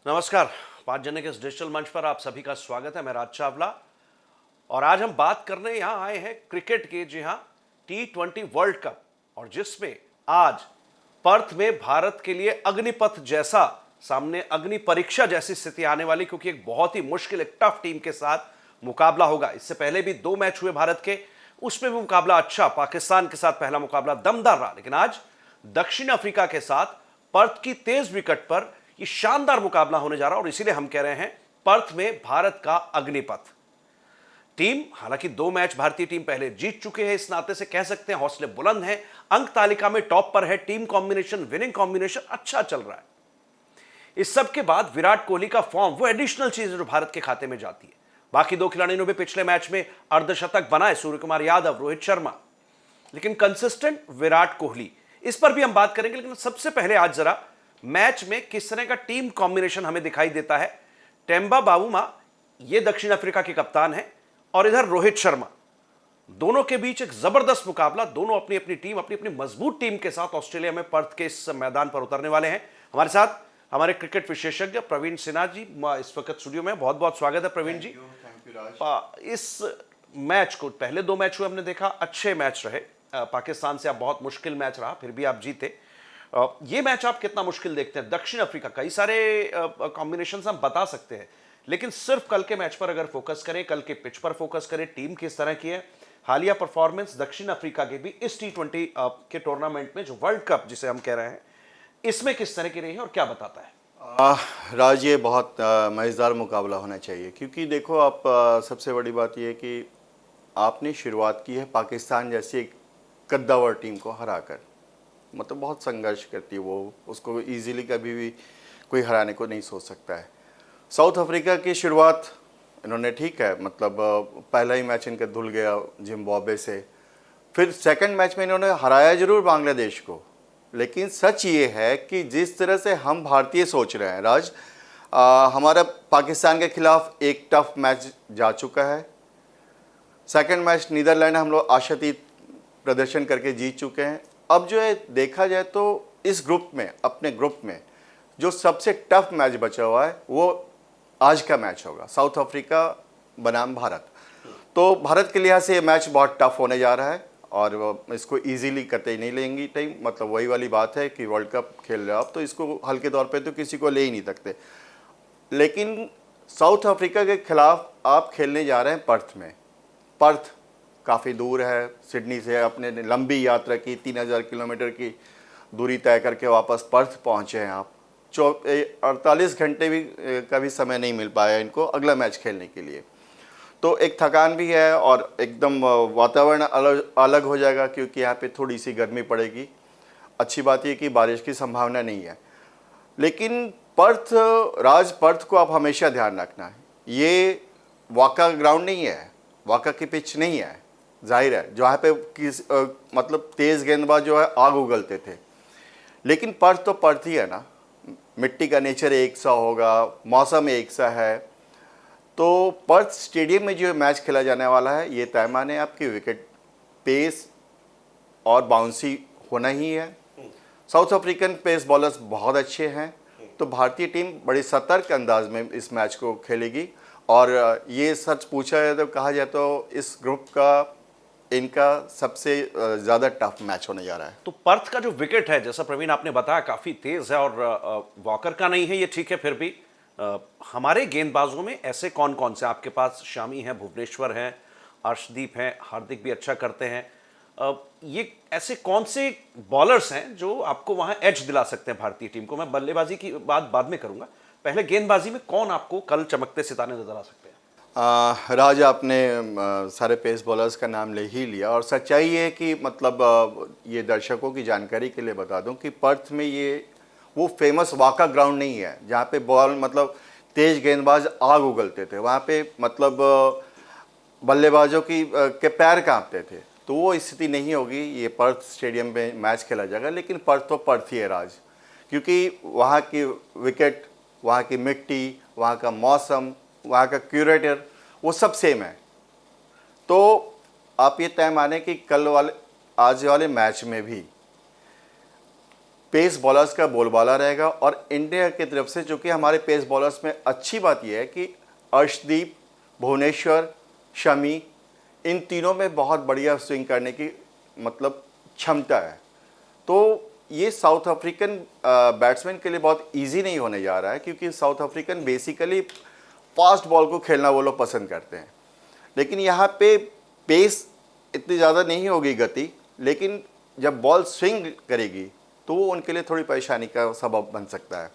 नमस्कार। 5 जने के इस डिजिटल मंच पर आप सभी का स्वागत है। मैं राज चावला और आज हम बात करने यहां आए हैं क्रिकेट के, जी हां, T20 वर्ल्ड कप, और जिसमें आज पर्थ में भारत के लिए अग्निपथ जैसा, सामने अग्नि परीक्षा जैसी स्थिति आने वाली, क्योंकि एक बहुत ही मुश्किल, एक टफ टीम के साथ मुकाबला होगा। इससे पहले भी 2 मैच हुए भारत के, उसमें भी मुकाबला अच्छा, पाकिस्तान के साथ पहला मुकाबला दमदार रहा, लेकिन आज दक्षिण अफ्रीका के साथ पर्थ की तेज विकेट पर यह शानदार मुकाबला होने जा रहा है। और इसीलिए हम कह रहे हैं पर्थ में भारत का अग्निपथ। टीम, हालांकि 2 मैच भारतीय टीम पहले जीत चुके हैं, इस नाते से कह सकते हैं हौसले बुलंद हैं, अंक तालिका में टॉप पर है, टीम कॉम्बिनेशन, विनिंग कॉम्बिनेशन अच्छा चल रहा है। इस सब के बाद विराट कोहली का फॉर्म वो एडिशनल चीज है जो भारत के खाते में जाती है। बाकी 2 खिलाड़ियों ने भी पिछले मैच में अर्धशतक बनाए, सूर्य कुमार यादव, रोहित शर्मा, लेकिन कंसिस्टेंट विराट कोहली, इस पर भी हम बात करेंगे। लेकिन सबसे पहले आज जरा मैच में किस तरह का टीम कॉम्बिनेशन हमें दिखाई देता है। टेम्बा बावूमा, ये दक्षिण अफ्रीका के कप्तान हैं, और इधर रोहित शर्मा, दोनों के बीच एक जबरदस्त मुकाबला। दोनों अपनी अपनी टीम, अपनी अपनी मजबूत टीम के साथ ऑस्ट्रेलिया में पर्थ के इस मैदान पर उतरने वाले हैं। हमारे साथ हमारे क्रिकेट विशेषज्ञ प्रवीण सिन्हा जी इस वक्त स्टूडियो में, बहुत बहुत स्वागत है प्रवीण जी। थैंक यू राज। इस मैच को, पहले 2 मैच हुए, हमने देखा अच्छे मैच रहे। पाकिस्तान से आप बहुत मुश्किल मैच रहा, फिर भी आप जीते। ये मैच आप कितना मुश्किल देखते हैं? दक्षिण अफ्रीका, कई सारे कॉम्बिनेशंस हम बता सकते हैं, लेकिन सिर्फ कल के मैच पर अगर फोकस करें, कल के पिच पर फोकस करें, टीम किस तरह की है, हालिया परफॉर्मेंस दक्षिण अफ्रीका के भी इस T20 के टूर्नामेंट में, जो वर्ल्ड कप जिसे हम कह रहे हैं, इसमें किस तरह की रही है और क्या बताता है? राज, ये बहुत मज़ेदार मुकाबला होना चाहिए, क्योंकि देखो आप, सबसे बड़ी बात ये है कि आपने शुरुआत की है पाकिस्तान जैसी एक कद्दावर टीम को हराकर। मतलब बहुत संघर्ष करती है वो, उसको इजीली कभी भी कोई हराने को नहीं सोच सकता है। साउथ अफ्रीका की शुरुआत इन्होंने, ठीक है, मतलब पहला ही मैच इनका धुल गया जिम्बाब्वे से। फिर सेकंड मैच में इन्होंने हराया जरूर बांग्लादेश को, लेकिन सच ये है कि जिस तरह से हम भारतीय सोच रहे हैं राज, हमारा पाकिस्तान के खिलाफ एक टफ मैच जा चुका है। सेकंड मैच नीदरलैंड हम लोग आशातीत प्रदर्शन करके जीत चुके हैं। अब जो है देखा जाए तो इस ग्रुप में, अपने ग्रुप में जो सबसे टफ मैच बचा हुआ है वो आज का मैच होगा, साउथ अफ्रीका बनाम भारत। तो भारत के लिहाज से ये मैच बहुत टफ होने जा रहा है और इसको इजीली कतई नहीं लेंगी टीम। मतलब वही वाली बात है कि वर्ल्ड कप खेल रहे हो आप, तो इसको हल्के तौर पे तो किसी को ले ही नहीं सकते। लेकिन साउथ अफ्रीका के खिलाफ आप खेलने जा रहे हैं पर्थ में। पर्थ काफ़ी दूर है सिडनी से, अपने लंबी यात्रा की 3000 किलोमीटर की दूरी तय करके वापस पर्थ पहुंचे हैं आप। 48 घंटे भी का भी समय नहीं मिल पाया इनको अगला मैच खेलने के लिए। तो एक थकान भी है और एकदम वातावरण अलग हो जाएगा, क्योंकि यहाँ पे थोड़ी सी गर्मी पड़ेगी। अच्छी बात ये कि बारिश की संभावना नहीं है। लेकिन पर्थ, पर्थ को आप हमेशा ध्यान रखना है, ये वाका ग्राउंड नहीं है, वाका की पिच नहीं है। जाहिर है जहाँ पे मतलब तेज़ गेंदबाज जो है आग उगलते थे, लेकिन पर्थ तो पर्थ ही है ना। मिट्टी का नेचर एक सा होगा, मौसम एक सा है। तो पर्थ स्टेडियम में जो मैच खेला जाने वाला है, ये तय माने आपकी विकेट, पेस और बाउंसी होना ही है। साउथ अफ्रीकन पेस बॉलर्स बहुत अच्छे हैं, तो भारतीय टीम बड़ी सतर्क अंदाज में इस मैच को खेलेगी। और ये सच पूछा जाए तो, कहा जाए तो इस ग्रुप का इनका सबसे ज़्यादा टफ मैच होने जा रहा है। तो पर्थ का जो विकेट है, जैसा प्रवीण आपने बताया, काफ़ी तेज़ है और वॉकर का नहीं है, ये ठीक है। फिर भी हमारे गेंदबाजों में ऐसे कौन कौन से आपके पास? शामी हैं, भुवनेश्वर हैं, अर्शदीप हैं, हार्दिक भी अच्छा करते हैं। ये ऐसे कौन से बॉलर्स हैं जो आपको वहाँ एज दिला सकते हैं भारतीय टीम को? मैं बल्लेबाजी की बात बाद में करूँगा, पहले गेंदबाजी में कौन आपको कल चमकते सितारे नजर आ सकते हैं? राज, आपने सारे पेस बॉलर्स का नाम ले ही लिया, और सच्चाई ये है कि मतलब ये दर्शकों की जानकारी के लिए बता दूं कि पर्थ में ये वो फेमस वाका ग्राउंड नहीं है जहाँ पे बॉल, मतलब तेज गेंदबाज आग उगलते थे। वहाँ पे मतलब बल्लेबाजों के पैर कांपते थे। तो वो स्थिति नहीं होगी, ये पर्थ स्टेडियम में मैच खेला जाएगा। लेकिन पर्थ तो पर्थ ही है राज, क्योंकि वहाँ की विकेट, वहाँ की मिट्टी, वहाँ का मौसम, वहाँ का क्यूरेटर, वो सब सेम है। तो आप ये तय माने कि कल वाले, आज वाले मैच में भी पेस बॉलर्स का बोलबाला रहेगा। और इंडिया की तरफ से चूँकि हमारे पेस बॉलर्स में अच्छी बात यह है कि अर्शदीप, भुवनेश्वर, शमी, इन तीनों में बहुत बढ़िया स्विंग करने की मतलब क्षमता है। तो ये साउथ अफ्रीकन बैट्समैन के लिए बहुत इजी नहीं होने जा रहा है, क्योंकि south African basically fast ball को खेलना वो लोग पसंद करते हैं। लेकिन यहाँ पे पेस इतनी ज़्यादा नहीं होगी गति, लेकिन जब बॉल स्विंग करेगी तो वो उनके लिए थोड़ी परेशानी का सबब बन सकता है।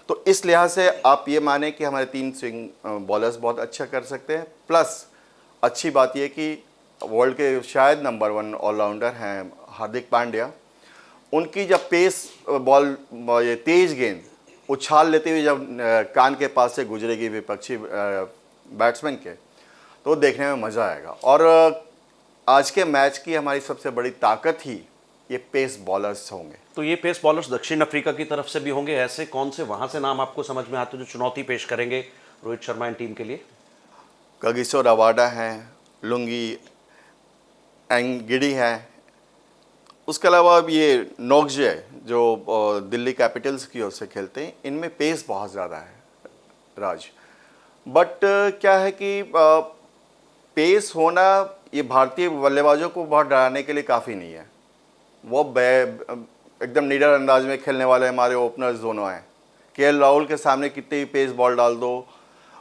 तो इस लिहाज से आप ये माने कि हमारे 3 स्विंग बॉलर्स बहुत अच्छा कर सकते हैं। प्लस अच्छी बात ये कि वर्ल्ड के शायद नंबर 1 ऑलराउंडर हैं हार्दिक पांड्या। उनकी जब पेस बॉल, ये तेज गेंद उछाल लेते हुए जब कान के पास से गुजरेगी विपक्षी बैट्समैन के, तो देखने में मज़ा आएगा। और आज के मैच की हमारी सबसे बड़ी ताकत ही ये पेस बॉलर्स होंगे। तो ये पेस बॉलर्स दक्षिण अफ्रीका की तरफ से भी होंगे, ऐसे कौन से वहां से नाम आपको समझ में आते हैं जो चुनौती पेश करेंगे रोहित शर्मा इन टीम के लिए? कगिसो रबाडा हैं, लुंगी एंगिडी हैं, उसके अलावा अब ये नोक्जे जो दिल्ली कैपिटल्स की ओर से खेलते हैं, इनमें पेस बहुत ज़्यादा है राज। बट क्या है कि पेस होना ये भारतीय बल्लेबाजों को बहुत डराने के लिए काफ़ी नहीं है। वो एकदम निडर अंदाज में खेलने वाले हमारे ओपनर्स दोनों हैं। केएल राहुल के सामने कितनी भी पेस बॉल डाल दो,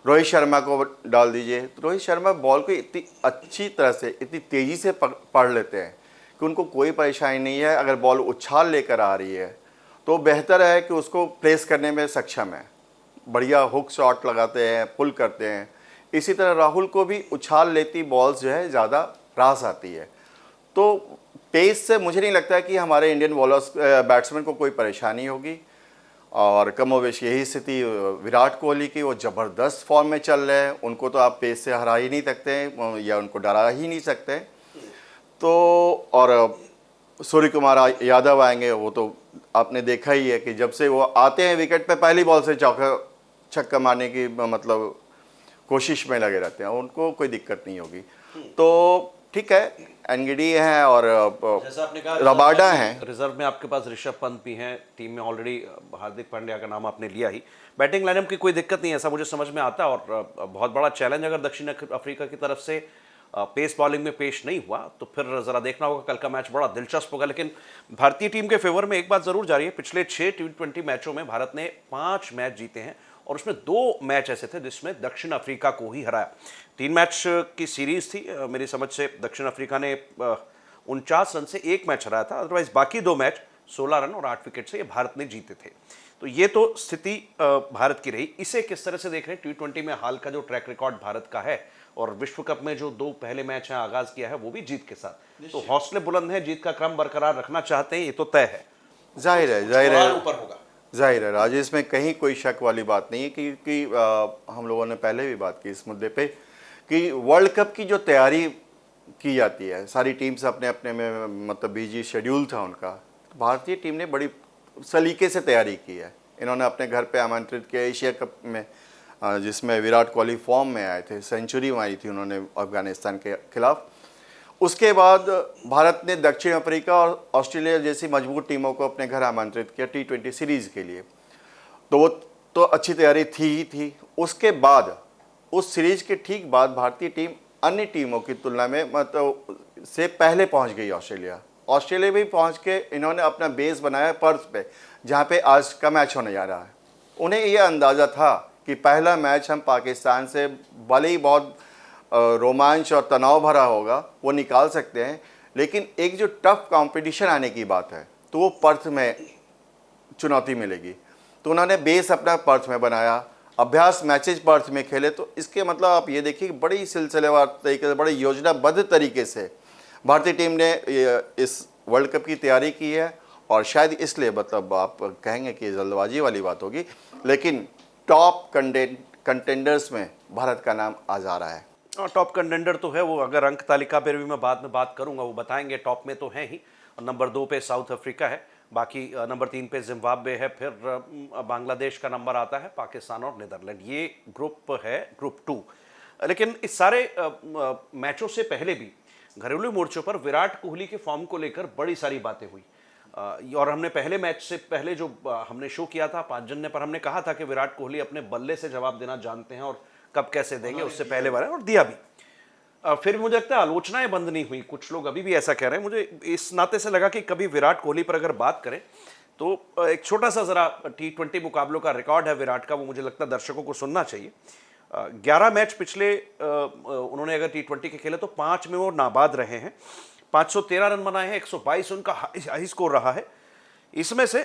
रोहित शर्मा को डाल दीजिए, तो रोहित शर्मा बॉल को इतनी अच्छी तरह से, इतनी तेज़ी से पढ़ लेते हैं कि उनको कोई परेशानी नहीं है। अगर बॉल उछाल लेकर आ रही है तो बेहतर है कि उसको प्लेस करने में सक्षम है। बढ़िया हुक शॉट लगाते हैं, पुल करते हैं। इसी तरह राहुल को भी उछाल लेती बॉल्स जो है ज़्यादा रास आती है। तो पेस से मुझे नहीं लगता है कि हमारे इंडियन बॉलर्स बैट्समैन को कोई परेशानी होगी। और कमोवेश यही स्थिति विराट कोहली की, वो ज़बरदस्त फॉर्म में चल रहे हैं, उनको तो आप पेस से हरा ही नहीं सकते या उनको डरा ही नहीं सकते। तो और सूर्य कुमार यादव आएंगे, वो तो आपने देखा ही है कि जब से वो आते हैं विकेट पे पहली बॉल से चौका छक्का मारने की मतलब कोशिश में लगे रहते हैं, उनको कोई दिक्कत नहीं होगी। तो ठीक है, एनगिडी हैं और जैसा आपने कहा रबाडा हैं। रिजर्व में आपके पास ऋषभ पंत भी हैं, टीम में ऑलरेडी हार्दिक पांड्या का नाम आपने लिया ही। बैटिंग लाइनअप की कोई दिक्कत नहीं है, ऐसा मुझे समझ में आता है। और बहुत बड़ा चैलेंज अगर दक्षिण अफ्रीका की तरफ से पेस बॉलिंग में पेश नहीं हुआ तो फिर जरा देखना होगा, कल का मैच बड़ा दिलचस्प होगा। लेकिन भारतीय टीम के फेवर में एक बात जरूर जारी है, पिछले 6 T20 मैचों में भारत ने 5 मैच जीते हैं और उसमें 2 मैच ऐसे थे जिसमें दक्षिण अफ्रीका को ही हराया। 3 मैच की सीरीज थी, मेरी समझ से दक्षिण अफ्रीका ने 49 रन से 1 मैच हराया था, अदरवाइज बाकी 2 मैच 16 रन और 8 विकेट से ये भारत ने जीते थे। तो ये तो स्थिति भारत की रही। इसे किस तरह से देख रहे हैं? T20 में हाल का जो ट्रैक रिकॉर्ड भारत का है और विश्व कप में जो 2 पहले मैच हैं आगाज किया है वो भी जीत के साथ, तो हौसले बुलंद है, जीत का क्रम बरकरार रखना चाहते हैं, ये तो तय है। जाहिर है ऊपर होगा, जाहिर है राजेश, में कहीं कोई शक वाली बात नहीं है। क्योंकि हम लोगों ने पहले भी बात की इस मुद्दे पे कि वर्ल्ड कप की जो तैयारी की जाती है, सारी टीम्स अपने अपने में मतलब बिजी शेड्यूल था उनका, तो भारतीय टीम ने बड़ी सलीके से तैयारी की है। इन्होंने अपने घर पे आमंत्रित किया एशिया कप में, जिसमें विराट कोहली फॉर्म में आए थे, सेंचुरी मारी थी उन्होंने अफगानिस्तान के खिलाफ। उसके बाद भारत ने दक्षिण अफ्रीका और ऑस्ट्रेलिया जैसी मजबूत टीमों को अपने घर आमंत्रित किया T20 सीरीज़ के लिए, तो वो तो अच्छी तैयारी थी ही थी। उसके बाद उस सीरीज़ के ठीक बाद भारतीय टीम अन्य टीमों की तुलना में मतलब से पहले पहुंच गई ऑस्ट्रेलिया भी पहुंच के इन्होंने अपना बेस बनाया पर्थ पे, जहां पे आज का मैच होने जा रहा है। उन्हें यह अंदाज़ा था कि पहला मैच हम पाकिस्तान से भले ही बहुत रोमांच और तनाव भरा होगा वो निकाल सकते हैं, लेकिन एक जो टफ कंपटीशन आने की बात है तो वो पर्थ में चुनौती मिलेगी। तो उन्होंने बेस अपना पर्थ में बनाया, अभ्यास मैचेज पर्थ में खेले। तो इसके मतलब आप ये देखिए कि बड़ी सिलसिलेवार तरीके से, बड़ी योजनाबद्ध तरीके से भारतीय टीम ने इस वर्ल्ड कप की तैयारी की है। और शायद इसलिए मतलब आप कहेंगे कि जल्दबाजी वाली बात होगी, लेकिन टॉप कंटेंडर्स में भारत का नाम आ जा रहा है। टॉप कंटेंडर तो है वो, अगर अंक तालिका पर भी मैं बाद में बात करूंगा वो बताएंगे, टॉप में तो है ही। और नंबर 2 पे साउथ अफ्रीका है, बाकी नंबर 3 पे जिम्बाब्वे है, फिर बांग्लादेश का नंबर आता है, पाकिस्तान और नीदरलैंड। ये ग्रुप है, ग्रुप 2। लेकिन इस सारे मैचों से पहले भी घरेलू मोर्चों पर विराट कोहली के फॉर्म को लेकर बड़ी सारी बातें हुई। और हमने पहले मैच से पहले जो हमने शो किया था 5 जन ने, पर हमने कहा था कि विराट कोहली अपने बल्ले से जवाब देना जानते हैं और कब कैसे देंगे, उससे पहले बार और दिया भी। फिर मुझे लगता है आलोचनाएं बंद नहीं हुई, कुछ लोग अभी भी ऐसा कह रहे हैं। मुझे इस नाते से लगा कि कभी विराट कोहली पर अगर बात करें तो एक छोटा सा जरा T20 मुकाबलों का रिकॉर्ड है विराट का, वो मुझे लगता है दर्शकों को सुनना चाहिए। 11 मैच पिछले उन्होंने अगर T20 के खेले तो 5 में वो नाबाद रहे हैं, 513 रन बनाए हैं, 122 उनका हाई स्कोर रहा है। इसमें से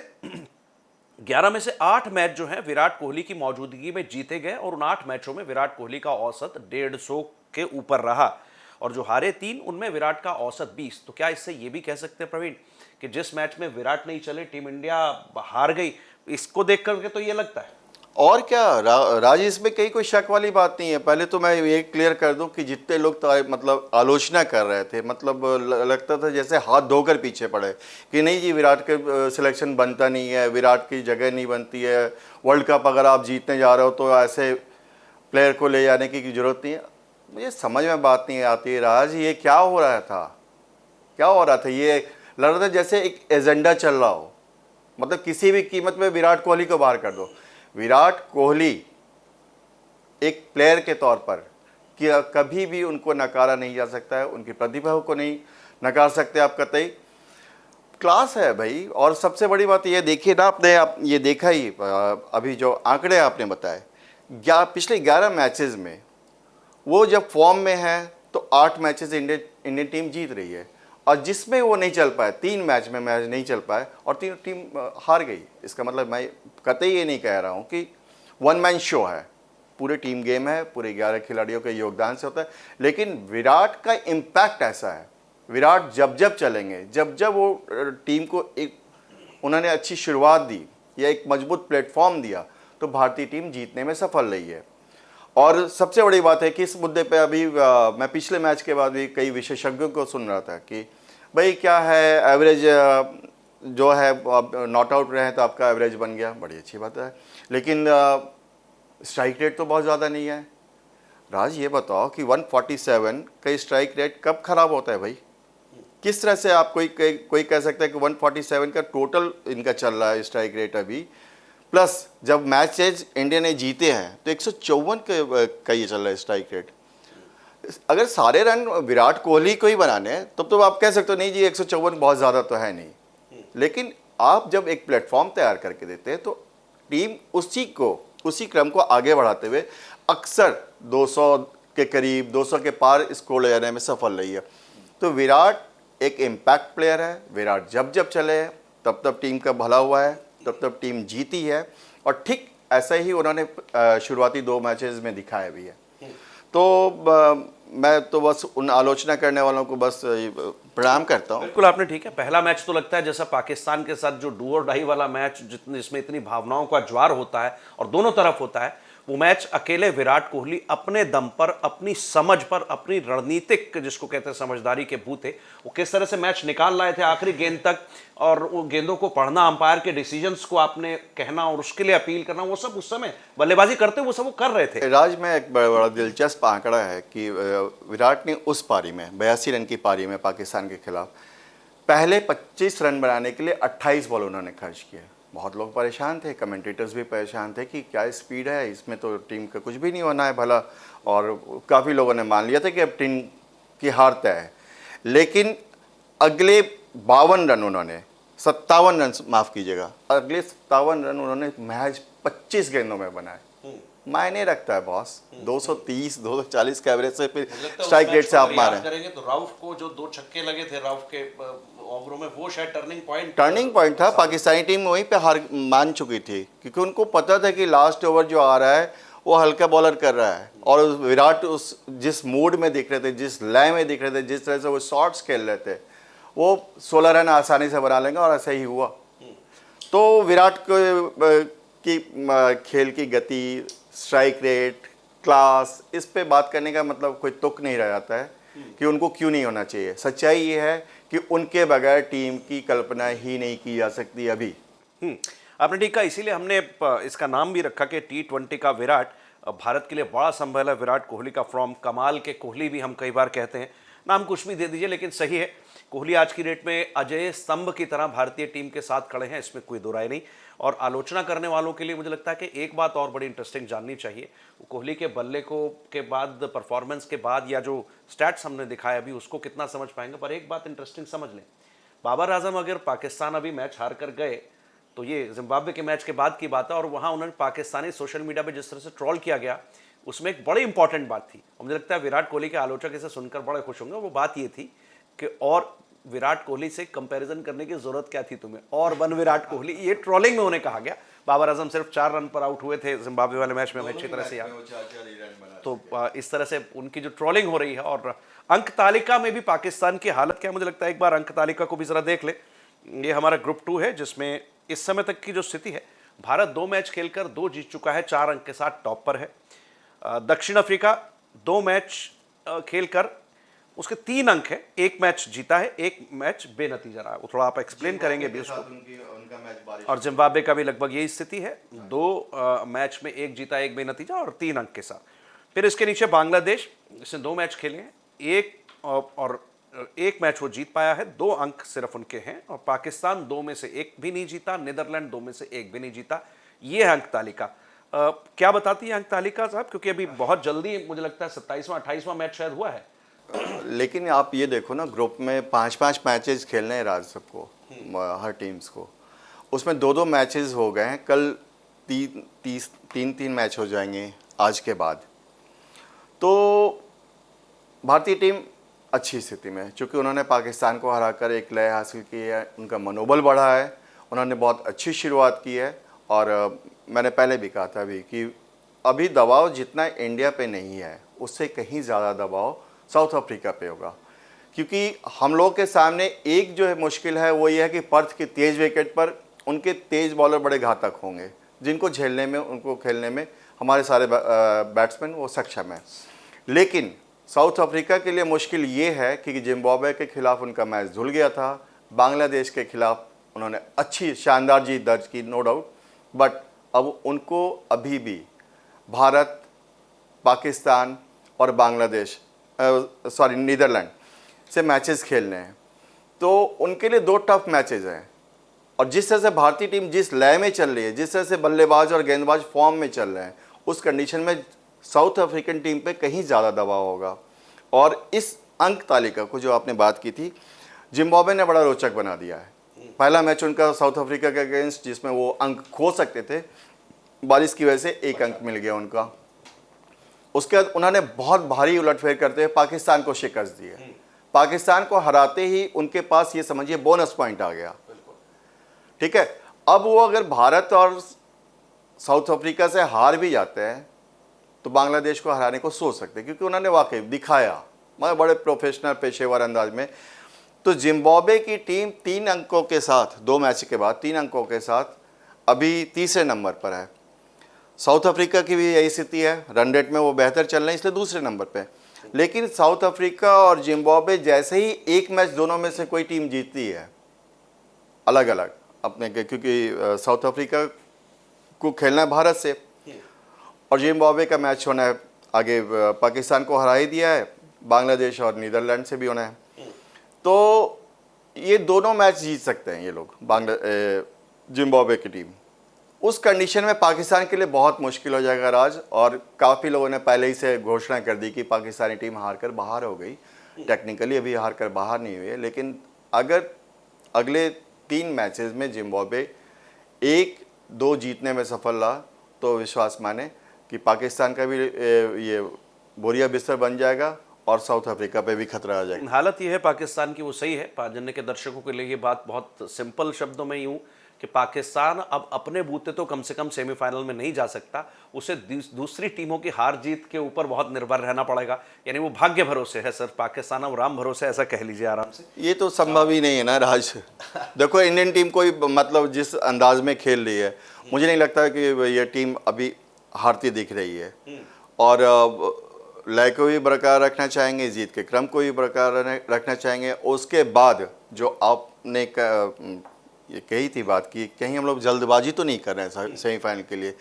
11 में से 8 मैच जो हैं विराट कोहली की मौजूदगी में जीते गए और उन 8 मैचों में विराट कोहली का औसत 150 के ऊपर रहा, और जो हारे 3 उनमें विराट का औसत 20। तो क्या इससे ये भी कह सकते हैं प्रवीण कि जिस मैच में विराट नहीं चले टीम इंडिया हार गई, इसको देख करके तो ये लगता है? और क्या राज, इसमें कहीं कोई शक वाली बात नहीं है। पहले तो मैं ये क्लियर कर दूं कि जितने लोग मतलब आलोचना कर रहे थे, मतलब लगता था जैसे हाथ धोकर पीछे पड़े कि नहीं जी विराट के सिलेक्शन बनता नहीं है, विराट की जगह नहीं बनती है, वर्ल्ड कप अगर आप जीतने जा रहे हो तो ऐसे प्लेयर को ले जाने की जरूरत नहीं है। मुझे समझ में बात नहीं आती है राज, ये क्या हो रहा था, क्या हो रहा था? ये लग रहा था जैसे एक एजेंडा चल रहा हो, मतलब किसी भी कीमत में विराट कोहली को बाहर कर दो। विराट कोहली एक प्लेयर के तौर पर कि कभी भी उनको नकारा नहीं जा सकता है, उनकी प्रतिभा को नहीं नकार सकते आप कतई। क्लास है भाई। और सबसे बड़ी बात ये देखिए ना, आपने ये देखा ही अभी जो आंकड़े आपने बताए, पिछले 11 मैचेस में वो जब फॉर्म में है तो 8 मैचेस इंडियन टीम जीत रही है, और जिसमें वो नहीं चल पाए, 3 मैच में मैच नहीं चल पाए और 3 टीम हार गई। इसका मतलब मैं कतई ये नहीं कह रहा हूँ कि वन मैन शो है, पूरे टीम गेम है, पूरे 11 खिलाड़ियों के योगदान से होता है, लेकिन विराट का इम्पैक्ट ऐसा है। विराट जब जब चलेंगे, जब जब वो टीम को एक उन्होंने अच्छी शुरुआत दी या एक मजबूत प्लेटफॉर्म दिया तो भारतीय टीम जीतने में सफल रही है। और सबसे बड़ी बात है कि इस मुद्दे पे अभी मैं पिछले मैच के बाद भी कई विशेषज्ञों को सुन रहा था कि भाई क्या है, एवरेज जो है नॉट आउट रहे तो आपका एवरेज बन गया, बड़ी अच्छी बात है, लेकिन स्ट्राइक रेट तो बहुत ज़्यादा नहीं है। राज ये बताओ कि 147 का स्ट्राइक रेट कब खराब होता है भाई? किस तरह से आप कोई कह सकता है कि 147 का टोटल इनका चल रहा है स्ट्राइक रेट अभी, प्लस जब मैचेज इंडिया ने जीते हैं तो 154 का ये चल रहा है स्ट्राइक रेट। अगर सारे रन विराट कोहली को ही बनाने हैं तब तो आप कह सकते हो नहीं जी 154 बहुत ज़्यादा तो है नहीं, लेकिन आप जब एक प्लेटफॉर्म तैयार करके देते हैं तो टीम उसी क्रम को आगे बढ़ाते हुए अक्सर 200 के करीब, 200 के पार स्कोर ले जाने में सफल रही है। तो विराट एक इम्पैक्ट प्लेयर है। विराट जब जब चले हैं तब तब टीम का भला हुआ है, तब तब टीम जीती है, और ठीक ऐसा ही उन्होंने शुरुआती 2 मैचेस में दिखाया भी है। तो मैं तो बस उन आलोचना करने वालों को बस प्रणाम करता हूँ। बिल्कुल आपने ठीक है, पहला मैच तो लगता है जैसा पाकिस्तान के साथ जो डू और डाई वाला मैच जिसमें इतनी भावनाओं का ज्वार होता है और दोनों तरफ होता है, वो मैच अकेले विराट कोहली अपने दम पर, अपनी समझ पर, अपनी रणनीतिक जिसको कहते हैं समझदारी के बूते वो किस तरह से मैच निकाल लाए थे आखिरी गेंद तक, और वो गेंदों को पढ़ना, अंपायर के डिसीजंस को आपने कहना और उसके लिए अपील करना, वो सब उस समय बल्लेबाजी करते वो सब वो कर रहे थे। राज में एक बड़ा दिलचस्प आंकड़ा है कि विराट ने उस पारी में 82 रन की पारी में पाकिस्तान के खिलाफ पहले 25 रन बनाने के लिए 28 बॉल उन्होंने खर्च किए। बहुत लोग परेशान थे, कमेंटेटर्स भी परेशान थे कि क्या स्पीड है इसमें, तो टीम का कुछ भी नहीं होना है भला, और काफ़ी लोगों ने मान लिया था कि अब टीम की हार तय है। लेकिन अगले 52 रन उन्होंने 57 रन, माफ़ कीजिएगा, अगले 57 रन उन्होंने महज 25 गेंदों में बनाए। मायने रखता है बॉस, 230 240 का एवरेज से फिर स्ट्राइक रेट से आप मारें करेंगे तो राउफ को जो 2 छक्के लगे थे राउफ के ओवरों में, वो शायद टर्निंग पॉइंट था। पाकिस्तानी टीम वहीं पे हार मान चुकी थी क्योंकि उनको पता था कि लास्ट ओवर जो आ रहा है वो हल्का बॉलर कर रहा है, और विराट उस जिस मूड में दिख रहे थे, जिस लय में दिख रहे थे, जिस तरह से वो शॉट्स खेल रहे थे, वो 16 रन आसानी से बना लेंगे, और ऐसा ही हुआ। तो विराट की खेल की गति, स्ट्राइक रेट, क्लास, इस पे बात करने का मतलब कोई तुक नहीं रह जाता है कि उनको क्यों नहीं होना चाहिए। सच्चाई ये है कि उनके बगैर टीम की कल्पना ही नहीं की जा सकती अभी। आपने ठीक कहा, इसीलिए हमने इसका नाम भी रखा कि T20 का विराट भारत के लिए बड़ा संभल है। विराट कोहली का फॉर्म, कमाल के कोहली भी हम कई बार कहते हैं, नाम कुछ भी दे दीजिए लेकिन सही है कोहली आज की डेट में अजय स्तंभ की तरह भारतीय टीम के साथ खड़े हैं, इसमें कोई दो राय नहीं। और आलोचना करने वालों के लिए मुझे लगता है कि एक बात और बड़ी इंटरेस्टिंग जाननी चाहिए, कोहली के बल्ले को के बाद, परफॉर्मेंस के बाद, या जो स्टैट्स हमने दिखाया अभी, उसको कितना समझ पाएंगे। पर एक बात इंटरेस्टिंग समझ लें, बाबर आजम अगर पाकिस्तान अभी मैच हार कर गए तो ये जिम्बाब्वे के मैच के बाद की बात है, और वहाँ उन्होंने पाकिस्तानी सोशल मीडिया पे जिस तरह से ट्रोल किया गया, उसमें एक बड़ी इंपॉर्टेंट बात थी, और मुझे लगता है विराट कोहली के आलोचक इसे सुनकर बड़े खुश होंगे। वो बात ये थी कि और विराट कोहली से कंपैरिजन करने की जरूरत क्या थी तुम्हें, और वन विराट कोहली, ये ट्रोलिंग में उन्हें कहा गया। बाबर आजम सिर्फ 4 रन पर आउट हुए थे जिम्बाब्वे वाले मैच में, हमें अच्छी तरह से याद। तो इस तरह से उनकी जो ट्रोलिंग हो रही है। और अंक तालिका में भी पाकिस्तान की हालत क्या है, मुझे लगता है एक बार अंक तालिका को भी जरा देख ले। ये हमारा ग्रुप 2 है, जिसमें इस समय तक की जो स्थिति है, भारत 2 मैच खेलकर 2 जीत चुका है, 4 अंक के साथ टॉप पर है। दक्षिण अफ्रीका 2 मैच खेलकर उसके 3 अंक है, 1 मैच जीता है, 1 मैच बेनतीजा रहा है। वो थोड़ा आप एक्सप्लेन करेंगे भी उसको। और जिम्बाब्वे का भी लगभग यही स्थिति है, 2 मैच में 1 जीता, 1 बेनतीजा और 3 अंक के साथ। फिर इसके नीचे बांग्लादेश, इसने 2 मैच खेले हैं, 1 मैच वो जीत पाया है, 2 अंक सिर्फ उनके हैं। और पाकिस्तान 2 में से 1 भी नहीं जीता, नीदरलैंड 2 में से 1 भी नहीं जीता। ये है अंक तालिका। क्या बताती है अंक तालिका साहब, क्योंकि अभी बहुत जल्दी मुझे लगता है 27वां 28वां मैच शायद हुआ है। लेकिन आप ये देखो ना, ग्रुप में 5-5 मैचेस खेलने हैं राज सबको, हर टीम्स को, उसमें 2-2 मैचेस हो गए हैं, कल 3 मैच हो जाएंगे आज के बाद। तो भारतीय टीम अच्छी स्थिति में है, चूँकि उन्होंने पाकिस्तान को हराकर एक लय हासिल की है, उनका मनोबल बढ़ा है, उन्होंने बहुत अच्छी शुरुआत की है। और मैंने पहले भी कहा था अभी कि अभी दबाव जितना इंडिया पे नहीं है, उससे कहीं ज़्यादा दबाव साउथ अफ्रीका पे होगा, क्योंकि हम लोग के सामने एक जो है मुश्किल है वो ये है कि पर्थ की तेज़ विकेट पर उनके तेज़ बॉलर बड़े घातक होंगे, जिनको झेलने में, उनको खेलने में हमारे सारे बैट्समैन वो सक्षम हैं। लेकिन साउथ अफ्रीका के लिए मुश्किल ये है कि जिम्बाब्वे के खिलाफ उनका मैच धुल गया था, बांग्लादेश के खिलाफ उन्होंने अच्छी शानदार जीत दर्ज की, नो डाउट, बट अब उनको अभी भी भारत, पाकिस्तान और बांग्लादेश, नीदरलैंड से मैचेस खेलने हैं। तो उनके लिए 2 टफ मैचेस हैं। और जिस तरह से भारतीय टीम जिस लय में चल रही है, जिस तरह से बल्लेबाज और गेंदबाज फॉर्म में चल रहे हैं, उस कंडीशन में साउथ अफ्रीकन टीम पे कहीं ज़्यादा दबाव होगा। और इस अंक तालिका को जो आपने बात की थी, जिम्बाब्वे ने बड़ा रोचक बना दिया है। पहला मैच उनका साउथ अफ्रीका के अगेंस्ट, जिसमें वो अंक खो सकते थे, बारिश की वजह से 1 अंक मिल गया उनका। उसके बाद उन्होंने बहुत भारी उलटफेर करते हुए पाकिस्तान को शिकस्त दी है। पाकिस्तान को हराते ही उनके पास ये समझिए बोनस पॉइंट आ गया, ठीक है। अब वो अगर भारत और साउथ अफ्रीका से हार भी जाते हैं तो बांग्लादेश को हराने को सोच सकते हैं, क्योंकि उन्होंने वाकई दिखाया बड़े प्रोफेशनल पेशेवर अंदाज में। तो जिम्बाब्वे की टीम 3 अंकों के साथ, 2 मैच के बाद 3 अंकों के साथ अभी तीसरे नंबर पर है। साउथ अफ्रीका की भी यही स्थिति है, रन रेट में वो बेहतर चल रहे हैं, इसलिए दूसरे नंबर पे। लेकिन साउथ अफ्रीका और जिम्बाब्वे जैसे ही 1 मैच दोनों में से कोई टीम जीतती है अलग अलग अपने, क्योंकि साउथ अफ्रीका को खेलना है भारत से और जिम्बाब्वे का मैच होना है आगे, पाकिस्तान को हरा ही दिया है, बांग्लादेश और नीदरलैंड से भी होना है। तो ये दोनों मैच जीत सकते हैं ये लोग, जिम्बाब्वे की टीम। उस कंडीशन में पाकिस्तान के लिए बहुत मुश्किल हो जाएगा राज, और काफ़ी लोगों ने पहले ही से घोषणा कर दी कि पाकिस्तानी टीम हार कर बाहर हो गई। टेक्निकली अभी हार कर बाहर नहीं हुई है, लेकिन अगर अगले 3 मैचेस में जिम्बाब्वे 1-2 जीतने में सफल रहा तो विश्वास माने कि पाकिस्तान का भी ये बोरिया बिस्तर बन जाएगा और साउथ अफ्रीका पे भी खतरा आ जाएगा। हालत ये है पाकिस्तान की, वो सही है। पाजन्य के दर्शकों के लिए ये बात बहुत सिंपल शब्दों में यूँ कि पाकिस्तान अब अपने बूते तो कम से कम सेमीफाइनल में नहीं जा सकता, उसे दूसरी टीमों की हार जीत के ऊपर बहुत निर्भर रहना पड़ेगा। यानी वो भाग्य भरोसे है सर, पाकिस्तान अब राम भरोसे, ऐसा कह लीजिए आराम से। ये तो संभव ही नहीं है ना राज। देखो इंडियन टीम कोई मतलब जिस अंदाज में खेल रही है, मुझे नहीं लगता कि ये टीम अभी हारती दिख रही है। और लय को भी बरकरार रखना चाहेंगे, जीत के क्रम को भी बरकरार रखना चाहेंगे। उसके बाद जो आपने ये कही थी बात की, कहीं हम लोग जल्दबाजी तो नहीं कर रहे हैं सेमीफाइनल के लिए,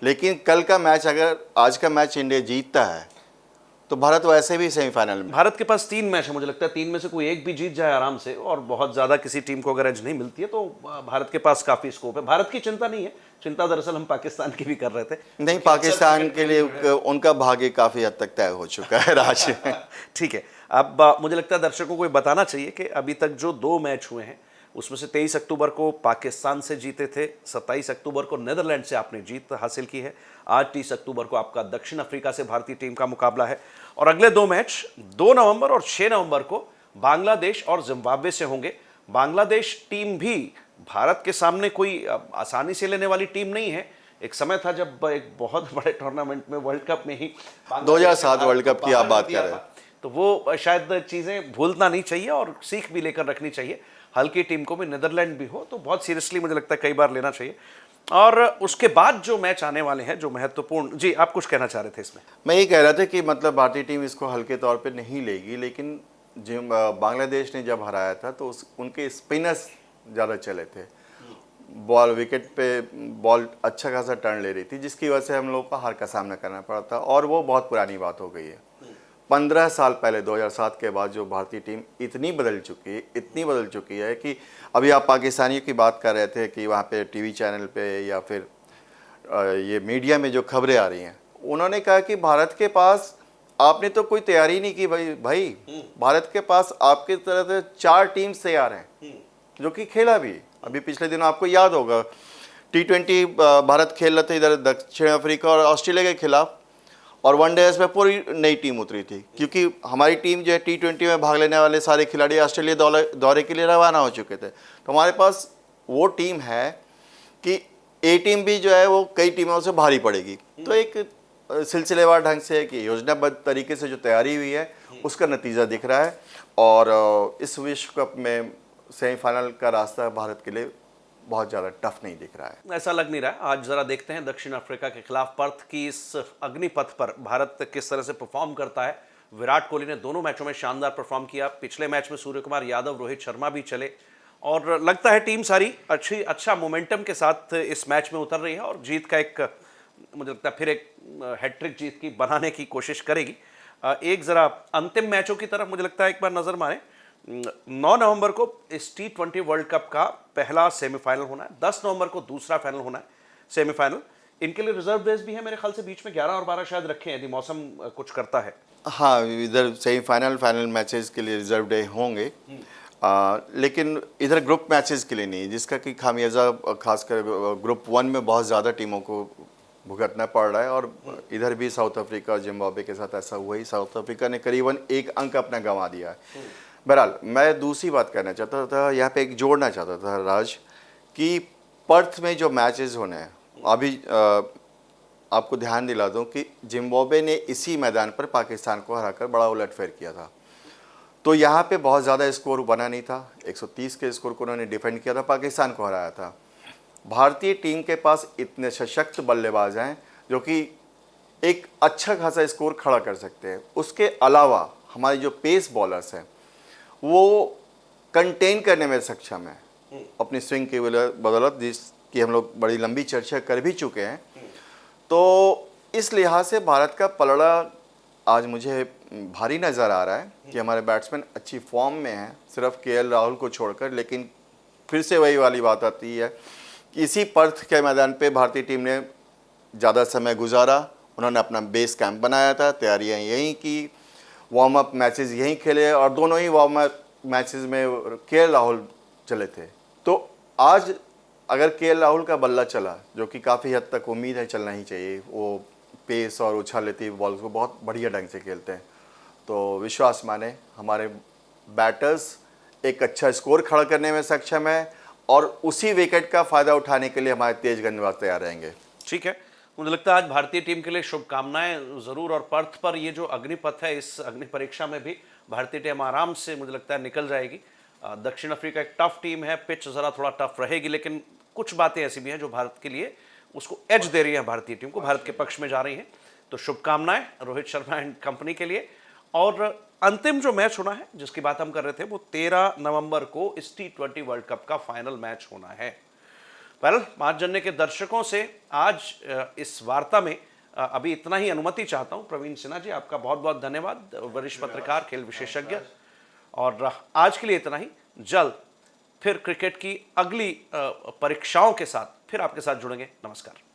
लेकिन कल का मैच, अगर आज का मैच इंडिया जीतता है तो भारत वैसे भी सेमीफाइनल में। भारत के पास 3 मैच है, मुझे लगता है 3 में से कोई एक भी जीत जाए आराम से, और बहुत ज्यादा किसी टीम को अगर एज नहीं मिलती है तो भारत के पास काफी स्कोप है। भारत की चिंता नहीं है, चिंता दरअसल हम पाकिस्तान की भी कर रहे थे। नहीं, पाकिस्तान के लिए उनका भाग्य काफी हद तक तय हो चुका है राज। ठीक है, अब मुझे लगता है दर्शकों को ये बताना चाहिए कि अभी तक जो 2 मैच हुए हैं उसमें से 23 अक्टूबर को पाकिस्तान से जीते थे, 27 अक्टूबर को नीदरलैंड से आपने जीत हासिल की है, आज 30 अक्टूबर को आपका दक्षिण अफ्रीका से भारतीय टीम का मुकाबला है, और अगले 2 मैच 2 नवंबर और 6 नवंबर को बांग्लादेश और जिम्बाब्वे से होंगे। बांग्लादेश टीम भी भारत के सामने कोई आसानी से लेने वाली टीम नहीं है। एक समय था जब एक बहुत बड़े टूर्नामेंट में, वर्ल्ड कप में ही 2007 वर्ल्ड कप की आप बात कर रहे हैं, तो वो शायद चीजें भूलना नहीं चाहिए और सीख भी लेकर रखनी चाहिए। हल्की टीम को भी, नीदरलैंड भी हो तो बहुत सीरियसली मुझे लगता है कई बार लेना चाहिए। और उसके बाद जो मैच आने वाले हैं जो महत्वपूर्ण, जी आप कुछ कहना चाह रहे थे इसमें? मैं ये कह रहा था कि मतलब भारतीय टीम इसको हल्के तौर पे नहीं लेगी, लेकिन जो बांग्लादेश ने जब हराया था तो उनके स्पिनर्स ज़्यादा चले थे, बॉल विकेट पे बॉल अच्छा खासा टर्न ले रही थी, जिसकी वजह से हम लोग को हार का सामना करना पड़ा था, और वो बहुत पुरानी बात हो गई है। 15 साल पहले 2007 के बाद जो भारतीय टीम इतनी बदल चुकी है कि अभी आप पाकिस्तानियों की बात कर रहे थे कि वहाँ पे टीवी चैनल पे या फिर ये मीडिया में जो खबरें आ रही हैं, उन्होंने कहा कि भारत के पास आपने तो कोई तैयारी नहीं की भाई भारत के पास आपकी तरह से 4 टीम्स तैयार हैं जो कि खेला भी। अभी पिछले दिनों आपको याद होगा T20 भारत खेल रहे थे इधर दक्षिण अफ्रीका और ऑस्ट्रेलिया के खिलाफ, और वनडेज में पूरी नई टीम उतरी थी, क्योंकि हमारी टीम जो है T20 में भाग लेने वाले सारे खिलाड़ी ऑस्ट्रेलिया दौरे के लिए रवाना हो चुके थे। तो हमारे पास वो टीम है कि ए टीम भी जो है वो कई टीमों से भारी पड़ेगी। तो एक सिलसिलेवार ढंग से कि योजनाबद्ध तरीके से जो तैयारी हुई है उसका नतीजा दिख रहा है, और इस विश्व कप में सेमीफाइनल का रास्ता भारत के लिए बहुत ज़्यादा टफ नहीं दिख रहा है। ऐसा लग नहीं रहा है। आज जरा देखते हैं दक्षिण अफ्रीका के खिलाफ पर्थ की इस अग्निपथ पर भारत किस तरह से परफॉर्म करता है। विराट कोहली ने दोनों मैचों में शानदार परफॉर्म किया। पिछले मैच में सूर्य कुमार यादव, रोहित शर्मा भी चले, और लगता है टीम सारी अच्छा मोमेंटम के साथ इस मैच में उतर रही है और जीत का एक, मुझे लगता है फिर एक हैट्रिक जीत की बनाने की कोशिश करेगी। एक जरा अंतिम मैचों की तरफ मुझे लगता है एक बार नजर मारें। 9 नवंबर को इस T20 वर्ल्ड कप का पहला सेमीफाइनल होना है, 10 नवंबर को दूसरा फाइनल होना है। सेमीफाइनल इनके लिए रिजर्व डेज भी है मेरे ख्याल से, बीच में 11 और 12 शायद रखे हैं यदि मौसम कुछ करता है। हाँ, इधर सेमीफाइनल फाइनल मैचेस के लिए रिजर्व डे होंगे, लेकिन इधर ग्रुप मैचेस के लिए नहीं, जिसका कि खामियाजा खासकर ग्रुप 1 में बहुत ज़्यादा टीमों को भुगतना पड़ रहा है, और इधर भी साउथ अफ्रीका और जिम्बाब्वे के साथ ऐसा हुआ ही। साउथ अफ्रीका ने करीबन 1 अंक अपना गंवा दिया है। बहरहाल मैं दूसरी बात करना चाहता था, यहाँ पे एक जोड़ना चाहता था राज, कि पर्थ में जो मैचेस होने हैं अभी आपको ध्यान दिला दूं कि जिम्बाब्वे ने इसी मैदान पर पाकिस्तान को हराकर बड़ा उलटफेर किया था, तो यहाँ पे बहुत ज़्यादा स्कोर बना नहीं था। 130 के स्कोर को उन्होंने डिफेंड किया था, पाकिस्तान को हराया था। भारतीय टीम के पास इतने सशक्त बल्लेबाज हैं जो कि एक अच्छा खासा स्कोर खड़ा कर सकते हैं। उसके अलावा हमारे जो पेस बॉलर्स हैं वो कंटेन करने में सक्षम है अपनी स्विंग की बदौलत, जिसकी हम लोग बड़ी लंबी चर्चा कर भी चुके हैं। तो इस लिहाज से भारत का पलड़ा आज मुझे भारी नज़र आ रहा है कि हमारे बैट्समैन अच्छी फॉर्म में हैं, सिर्फ KL राहुल को छोड़कर। लेकिन फिर से वही वाली बात आती है कि इसी पर्थ के मैदान पे भारतीय टीम ने ज़्यादा समय गुजारा, उन्होंने अपना बेस कैंप बनाया था, तैयारियां यहीं की, वार्म अप मैचेस यहीं खेले, और दोनों ही वार्म अप मैचेस में KL राहुल चले थे। तो आज अगर KL राहुल का बल्ला चला, जो कि काफ़ी हद तक उम्मीद है चलना ही चाहिए, वो पेस और उछाल लेती बॉल्स को बहुत बढ़िया ढंग से खेलते हैं, तो विश्वास माने हमारे बैटर्स एक अच्छा स्कोर खड़ा करने में सक्षम है, और उसी विकेट का फ़ायदा उठाने के लिए हमारे तेज गेंदबाज तैयार रहेंगे। ठीक है, मुझे लगता है आज भारतीय टीम के लिए शुभकामनाएं जरूर, और पर्थ पर ये जो अग्निपथ है, इस अग्नि परीक्षा में भी भारतीय टीम आराम से मुझे लगता है निकल जाएगी। दक्षिण अफ्रीका एक टफ टीम है, पिच जरा थोड़ा टफ रहेगी, लेकिन कुछ बातें ऐसी भी हैं जो भारत के लिए उसको एज दे रही है, भारतीय टीम को भारत के पक्ष में जा रही हैं। तो शुभकामनाएं रोहित शर्मा एंड कंपनी के लिए। और अंतिम जो मैच होना है जिसकी बात हम कर रहे थे, वो 13 नवंबर को इस T20 वर्ल्ड कप का फाइनल मैच होना है। पहल 5 जनने के दर्शकों से आज इस वार्ता में अभी इतना ही अनुमति चाहता हूं। प्रवीण सिन्हा जी, आपका बहुत बहुत धन्यवाद, वरिष्ठ पत्रकार, खेल विशेषज्ञ। और आज के लिए इतना ही। जल्द फिर क्रिकेट की अगली परीक्षाओं के साथ फिर आपके साथ जुड़ेंगे। नमस्कार।